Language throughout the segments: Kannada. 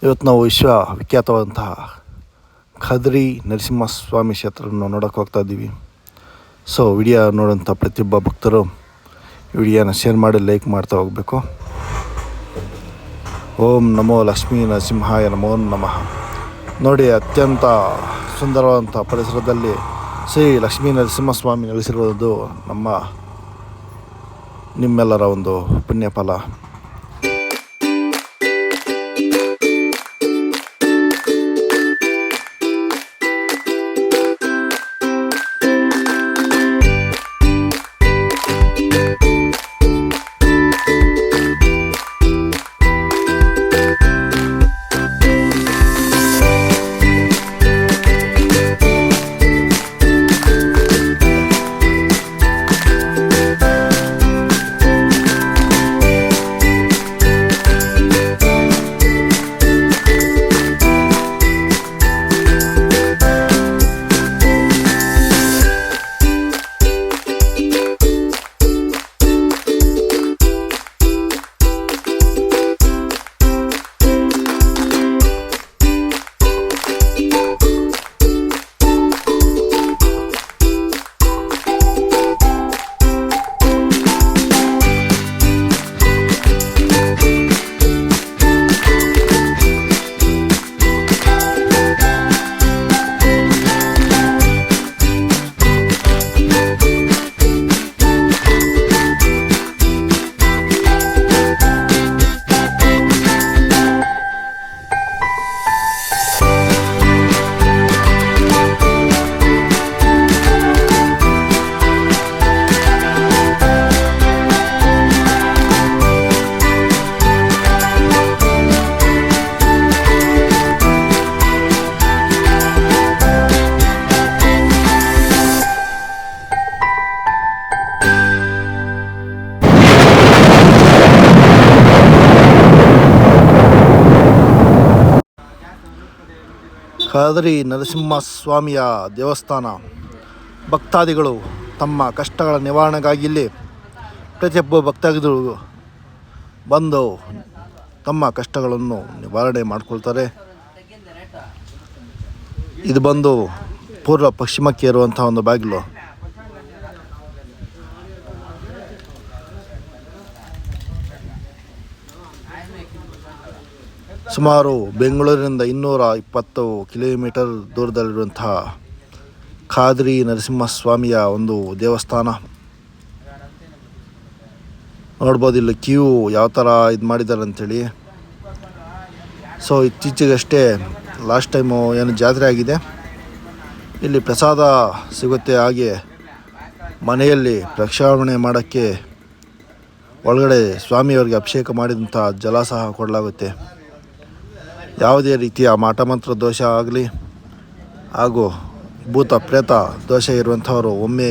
ಇವತ್ತು ನಾವು ವಿಶ್ವವಿಖ್ಯಾತವಾದಂತಹ ಖಾದ್ರಿ ನರಸಿಂಹಸ್ವಾಮಿ ಕ್ಷೇತ್ರವನ್ನು ನೋಡೋಕೆ ಹೋಗ್ತಾ ಇದ್ದೀವಿ. ಸೊ ವಿಡಿಯೋ ನೋಡೋಂಥ ಪ್ರತಿಯೊಬ್ಬ ಭಕ್ತರು ವಿಡಿಯೋನ ಶೇರ್ ಮಾಡಿ ಲೈಕ್ ಮಾಡ್ತಾ ಹೋಗಬೇಕು. ಓಂ ನಮೋ ಲಕ್ಷ್ಮೀ ನರಸಿಂಹಾಯ ನಮೋ ನಮಃ. ನೋಡಿ, ಅತ್ಯಂತ ಸುಂದರವಾದಂಥ ಪರಿಸರದಲ್ಲಿ ಶ್ರೀ ಲಕ್ಷ್ಮೀ ನರಸಿಂಹಸ್ವಾಮಿ ನೆಲೆಸಿರುವುದು ನಿಮ್ಮೆಲ್ಲರ ಒಂದು ಪುಣ್ಯ ಫಲ. ಖಾದ್ರಿ ನರಸಿಂಹಸ್ವಾಮಿಯ ದೇವಸ್ಥಾನ. ಭಕ್ತಾದಿಗಳು ತಮ್ಮ ಕಷ್ಟಗಳ ನಿವಾರಣೆಗಾಗಿ ಇಲ್ಲಿ ಪ್ರತಿಯೊಬ್ಬ ಭಕ್ತಾದಿಗಳು ಬಂದು ತಮ್ಮ ಕಷ್ಟಗಳನ್ನು ನಿವಾರಣೆ ಮಾಡಿಕೊಳ್ತಾರೆ. ಇದು ಬಂದು ಪೂರ್ವ ಪಶ್ಚಿಮಕ್ಕೆ ಇರುವಂಥ ಒಂದು ಬಾಗಿಲು. ಸುಮಾರು ಬೆಂಗಳೂರಿನಿಂದ 220 ಕಿಲೋಮೀಟರ್ ದೂರದಲ್ಲಿರುವಂತಹ ಖಾದ್ರಿ ನರಸಿಂಹಸ್ವಾಮಿಯ ಒಂದು ದೇವಸ್ಥಾನ. ನೋಡ್ಬೋದು ಇಲ್ಲಿ ಕ್ಯೂ ಯಾವ ಥರ ಇದು ಮಾಡಿದ್ದಾರೆ ಅಂಥೇಳಿ. ಸೊ ಇತ್ತೀಚೆಗಷ್ಟೇ ಲಾಸ್ಟ್ ಟೈಮು ಏನು ಜಾತ್ರೆ ಆಗಿದೆ, ಇಲ್ಲಿ ಪ್ರಸಾದ ಸಿಗುತ್ತೆ. ಹಾಗೆ ಮನೆಯಲ್ಲಿ ಪ್ರಕ್ಷಾಳನೆ ಮಾಡೋಕ್ಕೆ ಒಳಗಡೆ ಸ್ವಾಮಿಯವರಿಗೆ ಅಭಿಷೇಕ ಮಾಡಿದಂಥ ಜಲ ಸಹ ಕೊಡಲಾಗುತ್ತೆ. ಯಾವುದೇ ರೀತಿಯ ಮಾಟಮಂತ್ರ ದೋಷ ಆಗಲಿ ಹಾಗೂ ಭೂತ ಪ್ರೇತ ದೋಷ ಇರುವಂಥವರು ಒಮ್ಮೆ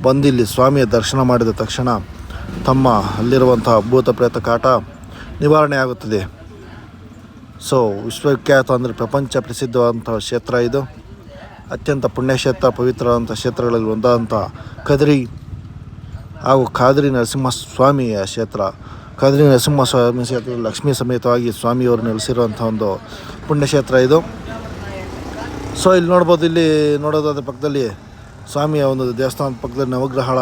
ಬಂದಿಲ್ಲಿ ಸ್ವಾಮಿಯ ದರ್ಶನ ಮಾಡಿದ ತಕ್ಷಣ ತಮ್ಮ ಅಲ್ಲಿರುವಂಥ ಭೂತ ಪ್ರೇತ ಕಾಟ ನಿವಾರಣೆ ಆಗುತ್ತದೆ. ಸೊ ವಿಶ್ವವಿಖ್ಯಾತ ಅಂದರೆ ಪ್ರಪಂಚ ಪ್ರಸಿದ್ಧವಾದಂಥ ಕ್ಷೇತ್ರ ಇದು. ಅತ್ಯಂತ ಪುಣ್ಯಕ್ಷೇತ್ರ, ಪವಿತ್ರವಾದಂಥ ಕ್ಷೇತ್ರಗಳಲ್ಲಿ ಒಂದಾದಂಥ ಖಾದ್ರಿ ಹಾಗೂ ಖಾದ್ರಿ ನರಸಿಂಹಸ್ವಾಮಿಯ ಕ್ಷೇತ್ರ. ಖಾದ್ರಿ ನರಸಿಂಹಸ್ವಾಮಿ ಕ್ಷೇತ್ರ ಲಕ್ಷ್ಮೀ ಸಮೇತವಾಗಿ ಸ್ವಾಮಿಯವರು ನೆಲೆಸಿರುವಂಥ ಒಂದು ಪುಣ್ಯಕ್ಷೇತ್ರ ಇದು. ಸೊ ಇಲ್ಲಿ ನೋಡ್ಬೋದು, ಇಲ್ಲಿ ನೋಡೋದಾದ ಪಕ್ಕದಲ್ಲಿ ಸ್ವಾಮಿಯ ಒಂದು ದೇವಸ್ಥಾನದ ಪಕ್ಕದಲ್ಲಿ ನವಗ್ರಹಗಳ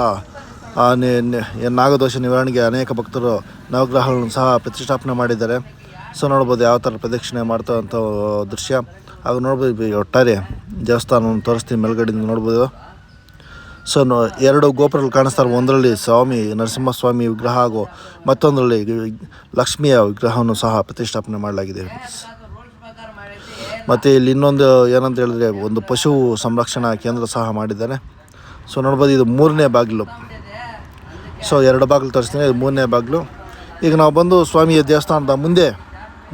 ನಾಗದೋಷ ನಿವಾರಣೆಗೆ ಅನೇಕ ಭಕ್ತರು ನವಗ್ರಹಗಳನ್ನು ಸಹ ಪ್ರತಿಷ್ಠಾಪನೆ ಮಾಡಿದ್ದಾರೆ. ಸೊ ನೋಡ್ಬೋದು ಯಾವ ಥರ ಪ್ರದಕ್ಷಿಣೆ ಮಾಡ್ತಕ್ಕಂಥ ದೃಶ್ಯ. ಹಾಗೂ ನೋಡ್ಬೋದು ಒಟ್ಟಾರೆ ದೇವಸ್ಥಾನವನ್ನು ತೋರಿಸ್ತೀವಿ ಮೇಲ್ಗಡೆಯಿಂದ ನೋಡ್ಬೋದು. ಸೊ 2 ಗೋಪುರಗಳು ಕಾಣಿಸ್ತಾರೆ. ಒಂದರಲ್ಲಿ ಸ್ವಾಮಿ ನರಸಿಂಹಸ್ವಾಮಿ ವಿಗ್ರಹ ಹಾಗೂ ಮತ್ತೊಂದರಲ್ಲಿ ಲಕ್ಷ್ಮಿಯ ವಿಗ್ರಹವನ್ನು ಸಹ ಪ್ರತಿಷ್ಠಾಪನೆ ಮಾಡಲಾಗಿದೆ. ಮತ್ತು ಇಲ್ಲಿ ಇನ್ನೊಂದು ಏನಂತ ಹೇಳಿದ್ರೆ ಒಂದು ಪಶು ಸಂರಕ್ಷಣಾ ಕೇಂದ್ರ ಸಹ ಮಾಡಿದ್ದಾರೆ. ಸೊ ನೋಡ್ಬೋದು, ಇದು 3ನೇ ಬಾಗಿಲು. ಸೊ 2 ಬಾಗಿಲು ತೋರಿಸ್ತೀನಿ, ಇದು 3ನೇ ಬಾಗಿಲು. ಈಗ ನಾವು ಬಂದು ಸ್ವಾಮಿಯ ದೇವಸ್ಥಾನದ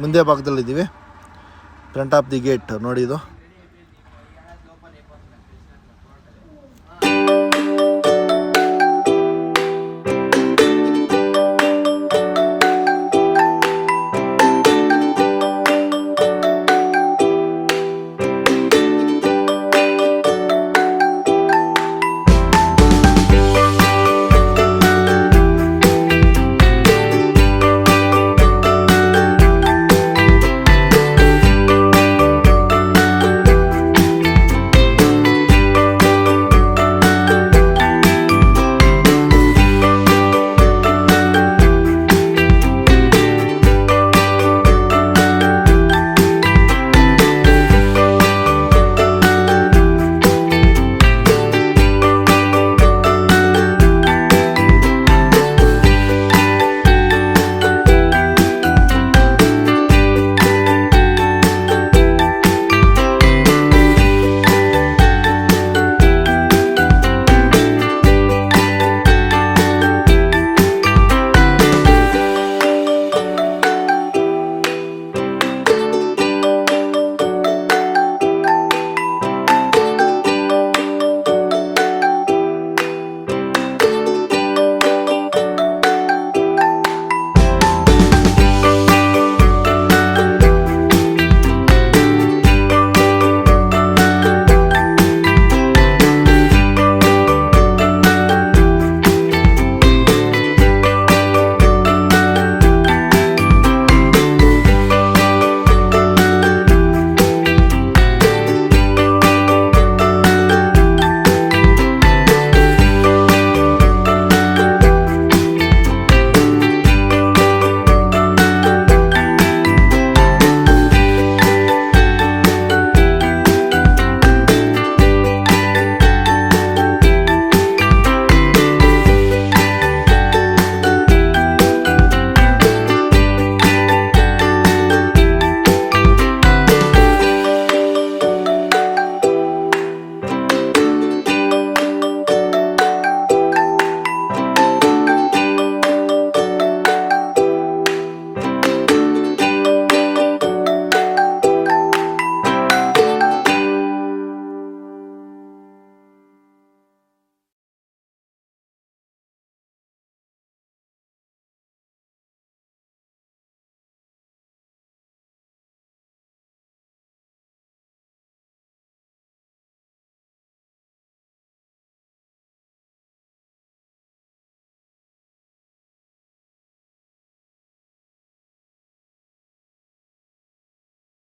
ಮುಂದೆ ಭಾಗದಲ್ಲಿದ್ದೀವಿ. ಫ್ರಂಟ್ ಆಫ್ ದಿ ಗೇಟ್ ನೋಡಿ ಇದು.